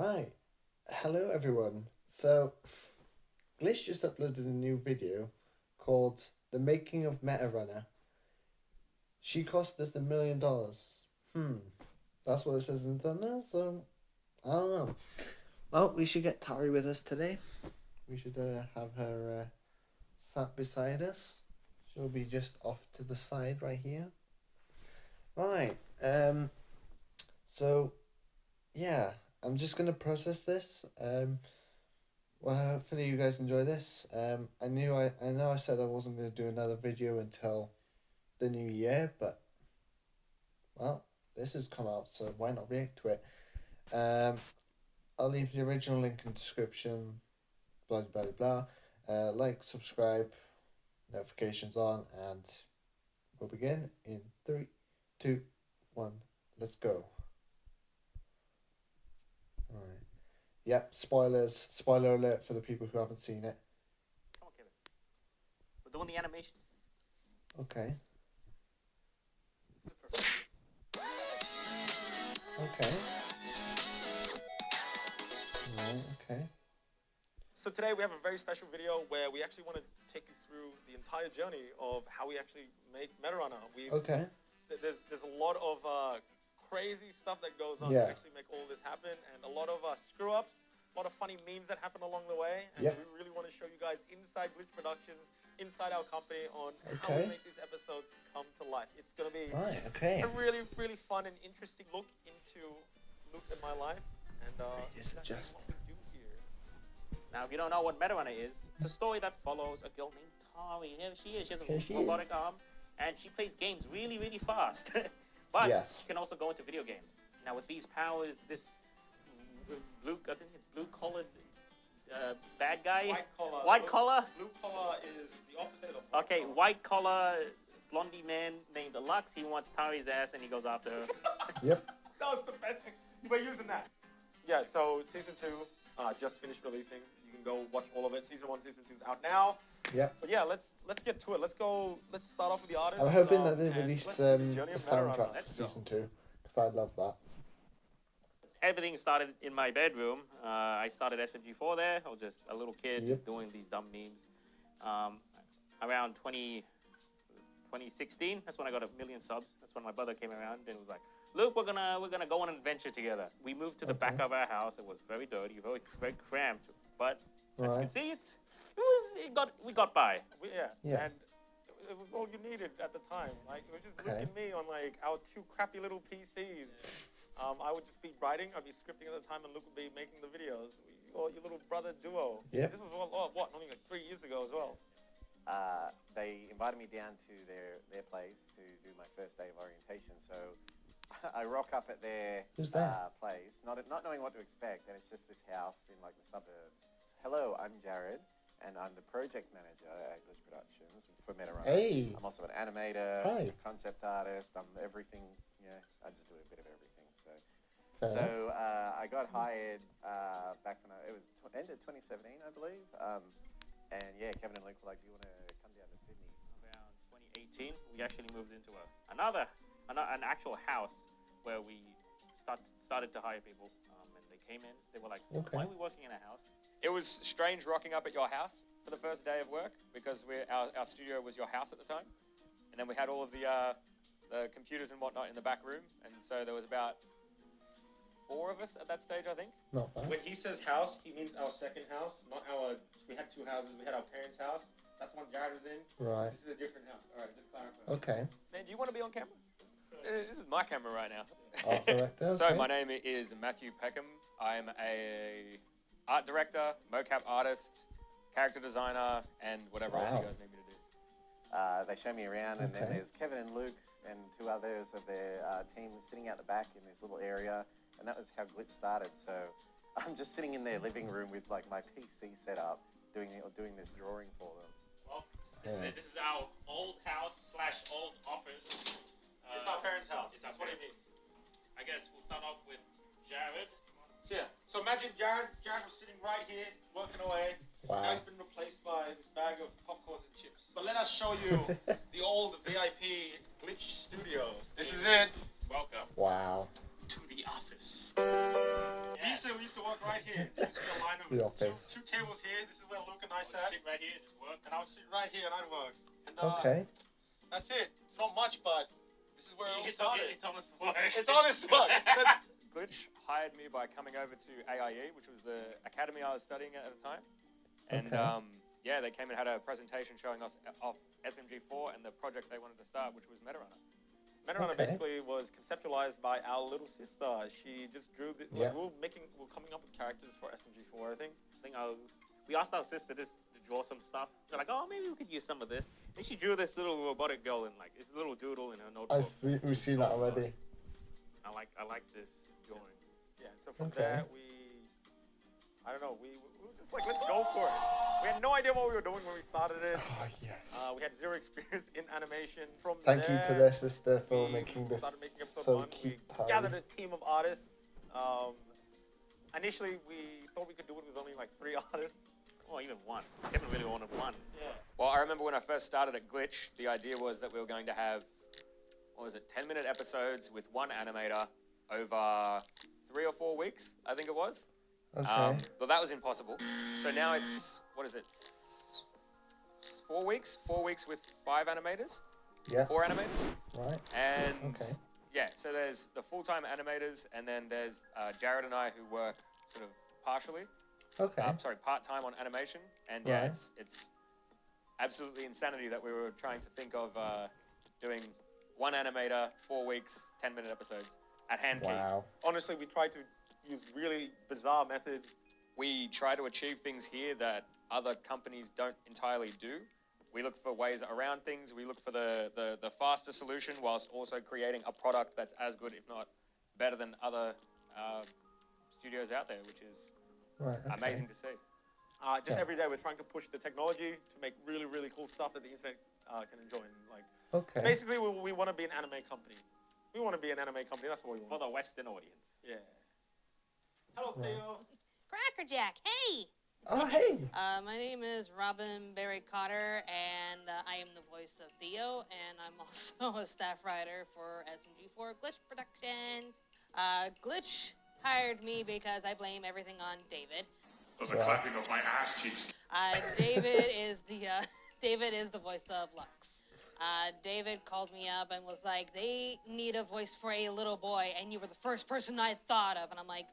Right. Hello, everyone. So, Glitch just uploaded a new video called The Making of Meta Runner. She cost us $1 million. That's what it says in the thumbnail, so I don't know. Well, we should get Tari with us today. We should have her sat beside us. She'll be just off to the side right here. Right. So, yeah, I'm just going to process this. Well, hopefully you guys enjoy this. I know I said I wasn't going to do another video until the new year, but well, this has come out, so why not react to it? I'll leave the original link in the description. Blah blah blah blah. Like, subscribe, notifications on, and we'll begin in 3, 2, 1. Let's go. All right. Yep, spoilers. Spoiler alert for the people who haven't seen it. Come on, Kevin. We're doing the animation. Okay. Okay. Right, okay. So today we have a very special video where we actually want to take you through the entire journey of how we actually make MetaRunner. Okay. There's a lot of crazy stuff that goes on Yeah. to actually make all this happen, and a lot of screw-ups, a lot of funny memes that happen along the way, and Yeah. we really want to show you guys inside Glitch Productions, inside our company, on how Okay. we make these episodes come to life. It's going to be Right, okay. a really, really fun and interesting look into Luke and my life, and Just exactly adjust. what we do here. Now, if you don't know what MetaRunner is, it's a story that follows a girl named Tari. Here she is. She has Here a she robotic is. arm, and she plays games really, really fast. But Yes. she can also go into video games. Now, with these powers, this Luke, I think it's blue-collared bad guy. White collar. White collar? Blue collar is the opposite of Okay, white collar blondie man named Lux. He wants Tari's ass, and he goes after her. Yep. That was the best thing. We're using that. Yeah, so season 2 just finished releasing. You can go watch all of it. Season 1, season 2 is out now. Yep. But yeah, let's get to it. Let's start off with the artist. I'm hoping that they and release let's see the the journey of soundtrack MetaRunner. for Let's go. season 2, because I love that. Everything started in my bedroom. I started SMG4 there. I was just a little kid Yep. doing these dumb memes. Around 2016, that's when I got 1 million subs. That's when my brother came around and was like, "Luke, we're gonna go on an adventure together." We moved to the back Okay. of our house. It was very dirty, very cramped, but as you Right. can see, we got by. Yeah. Yeah. And it was all you needed at the time. Like, it was just Okay. Luke and me on like our 2 crappy little PCs. I would just be writing, I'd be scripting at the time, and Luke would be making the videos. Or your little brother duo. Yep. This was only like 3 years ago as well. They invited me down to their place to do my first day of orientation. So I rock up at their Who's that? place, not knowing what to expect, and it's just this house in like the suburbs. Hello, I'm Jared, and I'm the project manager at Glitch Productions for MetaRunner. Hey. I'm also an animator, Hi. concept artist. I'm everything. I just do a bit of everything. Fair enough. So I got hired back when it was end of 2017, I believe. And yeah, Kevin and Luke were like, "Do you want to come down to Sydney?" Around 2018, we actually moved into an actual house where we started to hire people. And they came in. They were like, Okay. "Why are we working in a house?" It was strange rocking up at your house for the first day of work because our studio was your house at the time, and then we had all of the computers and whatnot in the back room, and so there was about 4 of us at that stage, I think. Not bad. When he says house, he means our second house, not our. We had 2 houses. We had our parents' house. That's the one Jared was in. Right. This is a different house. All right, just clarify. Okay. Man, do you want to be on camera? This is my camera right now. Art director. So okay. my name is Matthew Peckham. I'm a art director, mocap artist, character designer, and whatever else Wow. you guys need me to do. They show me around, and then Okay. there's Kevin and Luke and 2 others of their team sitting out the back in this little area, and that was how Glitch started. So I'm just sitting in their living room with like my PC set up, doing this drawing for them. Well, Yeah. this is our old house / old office. It's our parents' house. It's our That's what it parents'. means. I guess we'll start off with Jared. Yeah. So imagine Jared. Jared was sitting right here, working away. Now Wow. he's been replaced by this bag of popcorns and chips. But let us show you the old VIP Glitch studio. This is it. Welcome Wow. To the office. Yeah. We used to work right here. This is a line of The office. two tables here. This is where Luke and I sat. Sit right here and just work. And I'll sit right here and I'd work. And Okay. that's it. It's not much, but this is where it all It's started. honest work. It's honest work. Glitch hired me by coming over to AIE, which was the academy I was studying at the time. And Okay. yeah, they came and had a presentation showing us off SMG4 and the project they wanted to start, which was Metarunner. Metarunner Okay. basically was conceptualized by our little sister. She just drew the. Yeah. We're coming up with characters for SMG4, I think. We asked our sister to draw some stuff. They're like, oh, maybe we could use some of this. And she drew this little robotic girl in like this little doodle in her notebook. We've seen that already. I like this drawing. Yeah. So from Okay. there I don't know. We were just like, let's go for it. We had no idea what we were doing when we started it. Oh yes. We had zero experience in animation. From Thank you there, to their sister for we making this started making episode so 1. cute. We gathered a team of artists. Initially, we thought we could do it with only like 3 artists. Well, even one. Kevin really wanted one. Yeah. Well, I remember when I first started at Glitch, the idea was that we were going to have, 10-minute episodes with one animator over 3 or 4 weeks, I think it was. Okay. But that was impossible. So now it's, 4 weeks? 4 weeks with 5 animators? Yeah. 4 animators? Right. And Okay. yeah, so there's the full-time animators, and then there's Jared and I who work sort of partially. Okay. Part-time on animation. And yeah, Right. it's absolutely insanity that we were trying to think of doing one animator, 4 weeks, 10-minute episodes at hand key. Wow. Honestly, we tried to use really bizarre methods. We try to achieve things here that other companies don't entirely do. We look for ways around things. We look for the faster solution whilst also creating a product that's as good, if not better than other studios out there, which is Right. Okay. amazing to see. Just Yeah. every day, we're trying to push the technology to make really, really cool stuff that the internet can enjoy. And, like, Okay. basically, we want to be an anime company. We want to be an anime company. That's what we For want. the Western audience. Yeah. Hello, Yeah. Theo. Crackerjack, hey! Oh hey. My name is Robin Barry Cotter, and I am the voice of Theo, and I'm also a staff writer for SMG4 Glitch Productions. Glitch hired me because I blame everything on David. For the clapping of my ass cheeks. David is the voice of Lux. David called me up and was like, they need a voice for a little boy, and you were the first person I thought of. And I'm like,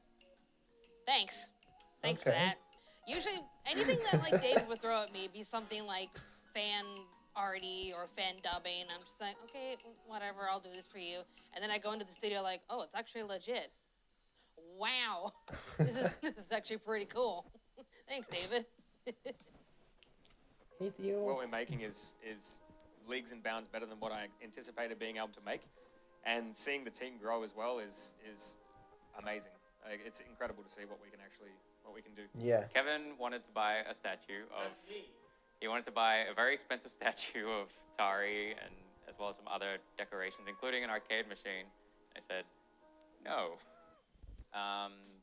thanks for Okay. that. Usually, anything that like David would throw at me be something like fan arty or fan dubbing. I'm just like, okay, whatever, I'll do this for you. And then I go into the studio like, oh, it's actually legit. Wow, this is actually pretty cool. Thanks, David. Hey Theo. What we're making is leagues and bounds better than what I anticipated being able to make, and seeing the team grow as well is amazing. It's incredible to see what we can do. Yeah. Kevin wanted to buy a statue of. He wanted to buy a very expensive statue of Tari, and as well as some other decorations, including an arcade machine. I said, no.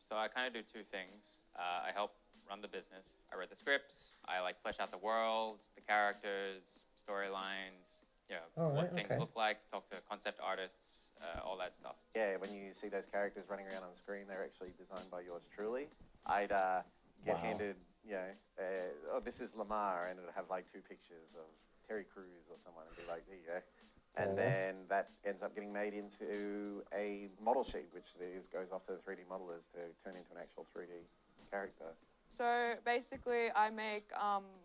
So I kind of do 2 things. I help run the business. I read the scripts. I like flesh out the worlds, the characters, storylines. What things okay. look like. Talk to concept artists, all that stuff. Yeah, when you see those characters running around on the screen, they're actually designed by yours truly. I'd get Wow. handed, oh, this is Lamar, and it'd have like 2 pictures of Terry Crews or someone, and be like, there you go. And then that ends up getting made into a model sheet, which goes off to the 3D modelers to turn into an actual 3D character. So basically, I make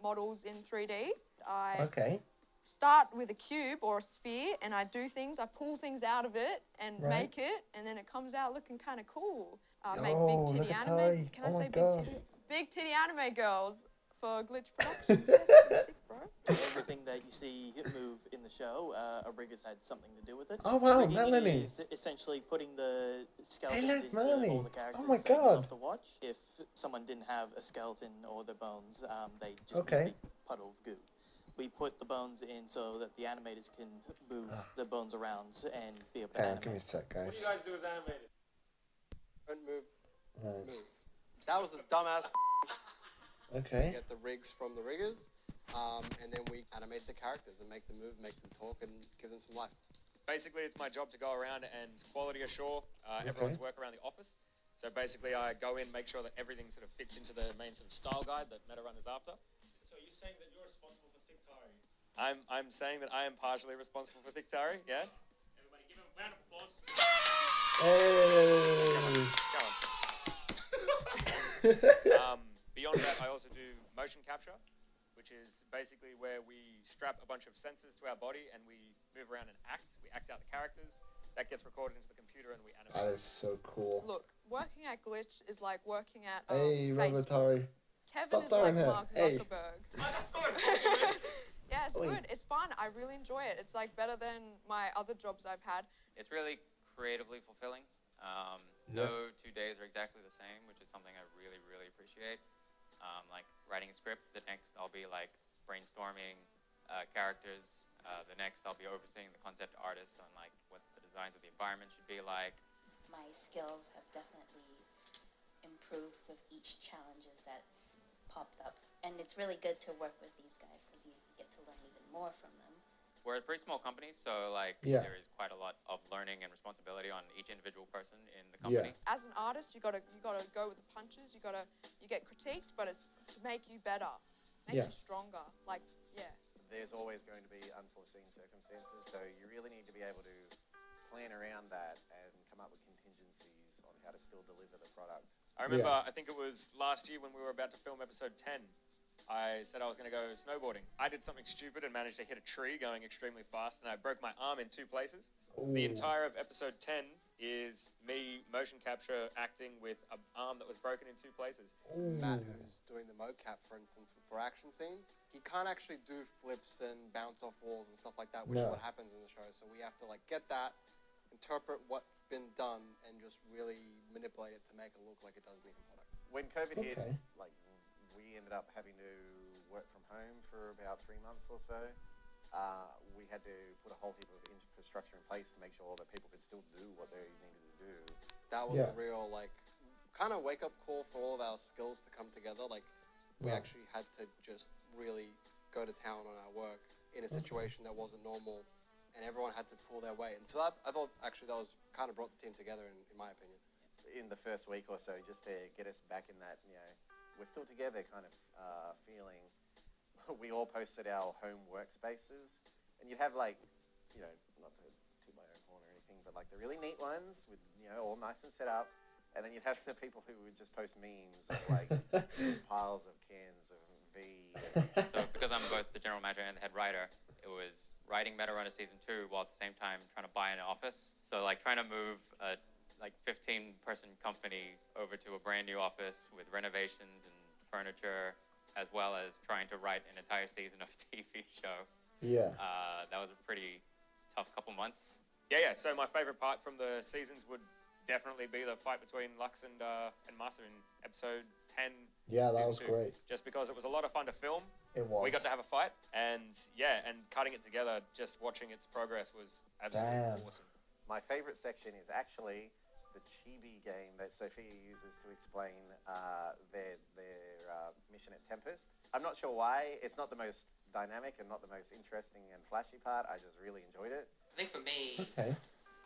models in 3D. I Okay. start with a cube or a sphere, and I do things. I pull things out of it and Right. make it, and then it comes out looking kind of cool. I make Oh, big look titty at anime. Tari. Can I Oh my say God. big titty anime girls for Glitch Productions? Yes, sick, bro. Everything that you see move in the show, Ariga's had something to do with it. Oh wow, Rigging Melanie. is essentially putting the skeletons look, into Melanie. all the characters Oh my that you God. love to watch. If someone didn't have a skeleton or the bones, they just be Okay. a big puddle of goo. We put the bones in so that the animators can move the bones around and be able to Hang on, animate. give me a sec, What do guys. you guys do as animators? Don't move. Right. That was a dumbass. We Okay. get the rigs from the riggers, and then we animate the characters and make them move, make them talk, and give them some life. Basically, it's my job to go around and quality assure everyone's work around the office. So basically, I go in, make sure that everything sort of fits into the main sort of style guide that MetaRun is after. So you're saying that you're responsible for Thiktari? I'm saying that I am partially responsible for Thiktari, yes? Everybody give him a round of applause. Hey! Go on. Beyond that, I also do motion capture, which is basically where we strap a bunch of sensors to our body and we move around and act. We act out the characters. That gets recorded into the computer and we animate. That is so cool. Look, working at Glitch is like working at Hey, Facebook. Ravatari. Kevin Stop is throwing like her. Mark Hey. Zuckerberg. That's good. Yeah, it's Oi. good. It's fun. I really enjoy it. It's like better than my other jobs I've had. It's really creatively fulfilling. Yeah. No 2 days are exactly the same, which is something I really, really appreciate. Like writing a script, the next I'll be like brainstorming characters. The next I'll be overseeing the concept artist on like what the designs of the environment should be like. My skills have definitely improved with each challenges that's popped up. And it's really good to work with these guys because you get to learn even more from them. We're a pretty small company, so like Yeah. there is quite a lot of learning and responsibility on each individual person in the company. As an artist, you gotta go with the punches. You get critiqued, but it's to make you better, make Yeah. you stronger. Like, yeah. There's always going to be unforeseen circumstances, so you really need to be able to plan around that and come up with contingencies on how to still deliver the product. I remember, I think it was last year when we were about to film episode 10, I said I was going to go snowboarding. I did something stupid and managed to hit a tree going extremely fast, and I broke my arm in 2 places. The Ooh. entire of episode 10 is me motion capture acting with an arm that was broken in 2 places. Matt, who's doing the mocap, for instance, for action scenes, he can't actually do flips and bounce off walls and stuff like that, which is No. what happens in the show. So we have to like get that, interpret what's been done, and just really manipulate it to make it look like it does meet the product. When COVID hit, Okay. like we ended up having to work from home for about 3 months or so. We had to put a whole heap of infrastructure in place to make sure that people could still do what they needed to do. That was Yeah. a real like kind of wake up call for all of our skills to come together. Like we Right. actually had to just really go to town on our work in a situation that wasn't normal, and everyone had to pull their weight. And so that, I thought actually that was kind of brought the team together in my opinion. In the first week or so, just to get us back in that, we're still together kind of feeling. We all posted our home workspaces, and you'd have like, not to toot my own horn or anything, but like the really neat ones with, all nice and set up, and then you'd have the people who would just post memes of like piles of cans of V. So because I'm both the general manager and the head writer, it was writing MetaRunner Season 2 while at the same time trying to buy an office. So like trying to move a like 15-person company over to a brand new office with renovations and furniture, as well as trying to write an entire season of a TV show. Yeah. That was a pretty tough couple months. Yeah. So my favorite part from the seasons would definitely be the fight between Lux and Masa in episode 10. Yeah, that season was 2, great. Just because it was a lot of fun to film. It was. We got to have a fight, and cutting it together, just watching its progress was absolutely awesome. My favorite section is actually the chibi game that Sophia uses to explain their mission at Tempest. I'm not sure why. It's not the most dynamic and not the most interesting and flashy part. I just really enjoyed it. I think for me, Okay.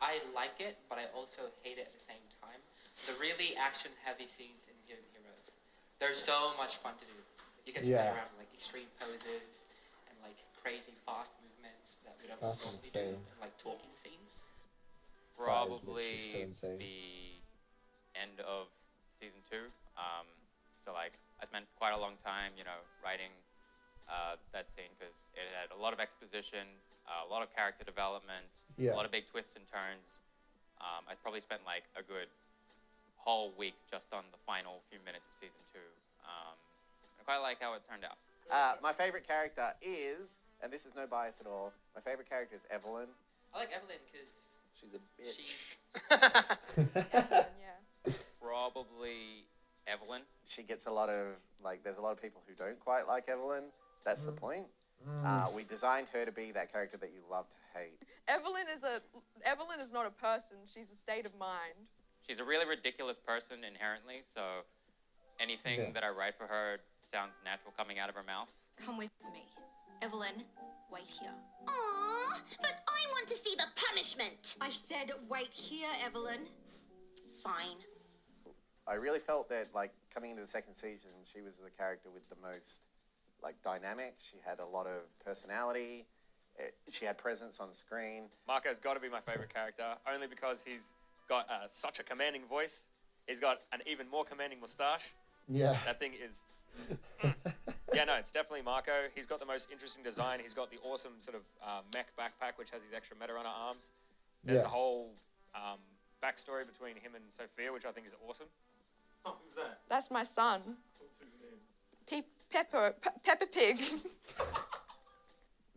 I like it, but I also hate it at the same time. The really action-heavy scenes in Hidden Heroes, they're so much fun to do. You get to play around with like extreme poses and like crazy fast movements that we don't That's normally insane. do, like talking scenes. Probably so insane. the end of season 2. So like I spent quite a long time, writing that scene because it had a lot of exposition, a lot of character development, Yeah. a lot of big twists and turns. I probably spent like a good whole week just on the final few minutes of season 2. I quite like how it turned out. My favorite character is, and this is no bias at all, my favorite character is Evelyn. I like Evelyn because she's a bitch. Yeah. Probably Evelyn. She gets a lot of, there's a lot of people who don't quite like Evelyn. That's the point. We designed her to be that character that you love to hate. Evelyn is not a person. She's a state of mind. She's a really ridiculous person inherently, so anything that I write for her sounds natural coming out of her mouth. Come with me. Evelyn, wait here. Aww, but I want to see the punishment. I said wait here, Evelyn. Fine. I really felt that, like, coming into the second season, she was the character with the most, like, dynamic. She had a lot of personality. She had presence on screen. Marco's got to be my favorite character, only because he's got such a commanding voice. He's got an even more commanding mustache. Yeah. That thing is... Yeah, no, it's definitely Marco. He's got the most interesting design. He's got the awesome sort of mech backpack, which has these extra Metarunner arms. There's a whole backstory between him and Sophia, which I think is awesome. Oh, who's that? That's my son. What's his name? Peppa Pig.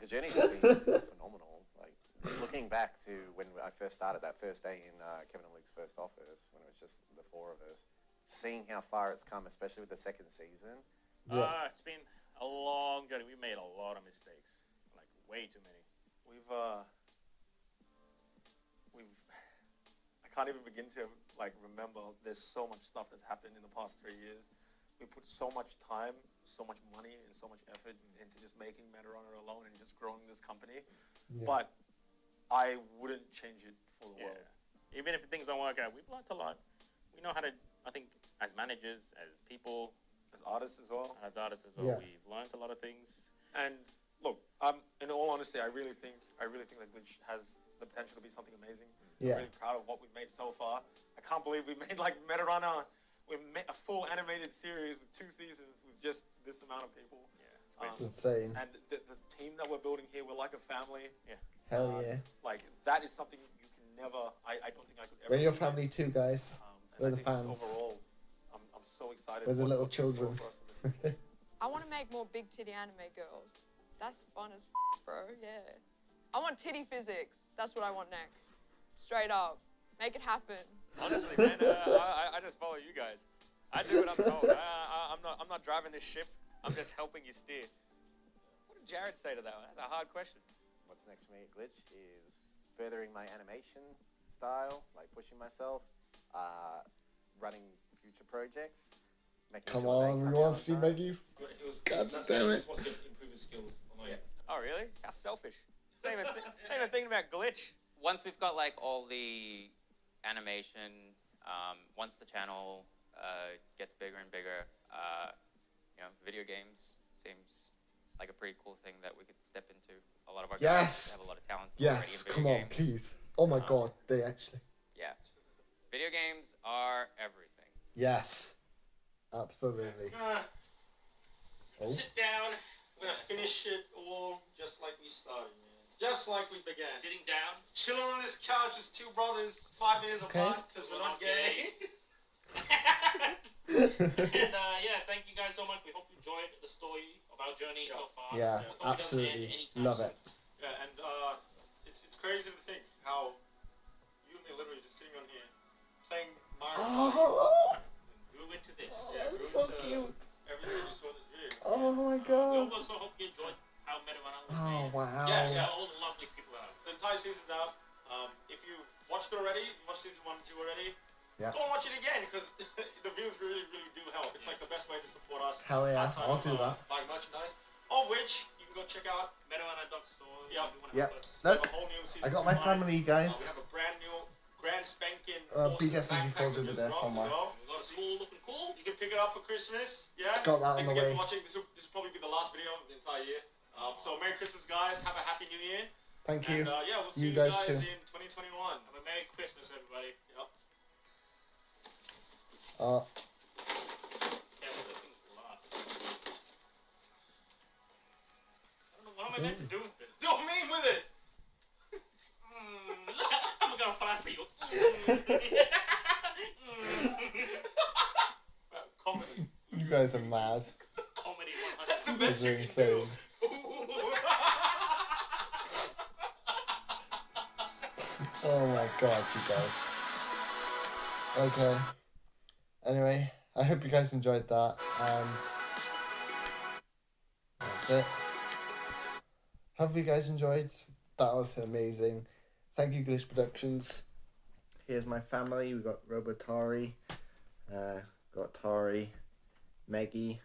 The journey's been phenomenal. Like, looking back to when I first started that first day in Kevin and Luke's first office, when it was just the four of us, seeing how far it's come, especially with the second season. It's been a long journey. We made a lot of mistakes, like way too many. I can't even begin to like remember. There's so much stuff that's happened in the past 3 years. We put so much time, so much money, and so much effort into just making Metarunner alone and just growing this company. Yeah. But I wouldn't change it for the world. Even if things don't work out, we've learned a lot. We know how to, I think, as managers, as people, as artists as well. We've learned a lot of things. And look, in all honesty, I really think that Glitch has the potential to be something amazing. Yeah. I'm really proud of what we've made so far. I can't believe we made like Metarunner. We've made a full animated series with 2 seasons with just this amount of people. Yeah, it's insane. And the team that we're building here, we're like a family. Yeah. Hell yeah. Like that is something you can never. I don't think I could ever. We're your family too, guys. We're the fans. Overall, I'm so excited. We're the little children. I want to make more big titty anime girls. That's fun as bro. Yeah. I want titty physics. That's what I want next. Straight up. Make it happen. Honestly, man, I just follow you guys. I do what I'm told. I'm not driving this ship. I'm just helping you steer. What did Jared say to that one? That's a hard question. What's next for me at Glitch is furthering my animation style, like pushing myself, running future projects. Come on, we want to see Maggie's. God damn it. Oh, really? How selfish. Not even thinking about Glitch. Once we've got like all the animation, once the channel gets bigger and bigger, video games seems like a pretty cool thing that we could step into. A lot of our guys have a lot of talent already in video come on, games. please. Oh my god, they actually. Yeah. Video games are everything. Yes. Absolutely. Sit down. We're gonna finish it all just like we started, man. Just like we began. Sitting down. Chilling on this couch as 2 brothers, 5 minutes apart, because we're not gay. And thank you guys so much. We hope you enjoyed the story of our journey so far. Yeah, absolutely. Love it. Yeah, and it's crazy to think how you and me are literally just sitting on here playing Mario Kart. Grew into this. That's so cute. Everything you saw in this video. Oh my We god. also hope you enjoyed how Metarunner was Oh made. wow. Yeah. All the lovely people out. The entire season's out. If you've watched it already, if you watched season 1 and 2 already, Yeah. go and watch it again because the views really, really do help. It's like the best way to support us. Hell yeah, outside I'll of, do that. Buying merchandise, of which you can go check out. Metarunner.store. Yep. Yep. We have Look, a whole new season I got 2 my line. family, guys. We have a brand new, grand spanking, BSNG4's over there somewhere. Well. We got a school looking cool. You can pick it up for Christmas. Yeah. Got that on Thanks the again way. for watching. This will probably be the last video of the entire year. So Merry Christmas, guys. Have a Happy New Year. Thank you. And we'll see You you guys guys too. in 2021. Have a Merry Christmas, everybody. Yep. Yeah, but the thing's lost. I don't know, what am I meant to do with this? Don't mean with it. I'm gonna fly for you. Comedy. You guys are mad. Comedy 100. That's the You best guys are you can insane. do. Oh my god, you guys. Okay. Anyway, I hope you guys enjoyed that, and that's it. Hope you guys enjoyed. That was amazing. Thank you, Glitch Productions. Here's my family. We got Robotari, got Tari, Maggie,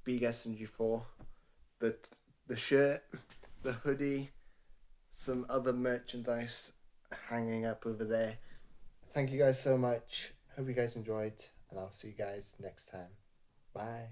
Big SMG4, the shirt, the hoodie, some other merchandise hanging up over there. Thank you guys so much. hope you guys enjoyed, and I'll see you guys next time. Bye.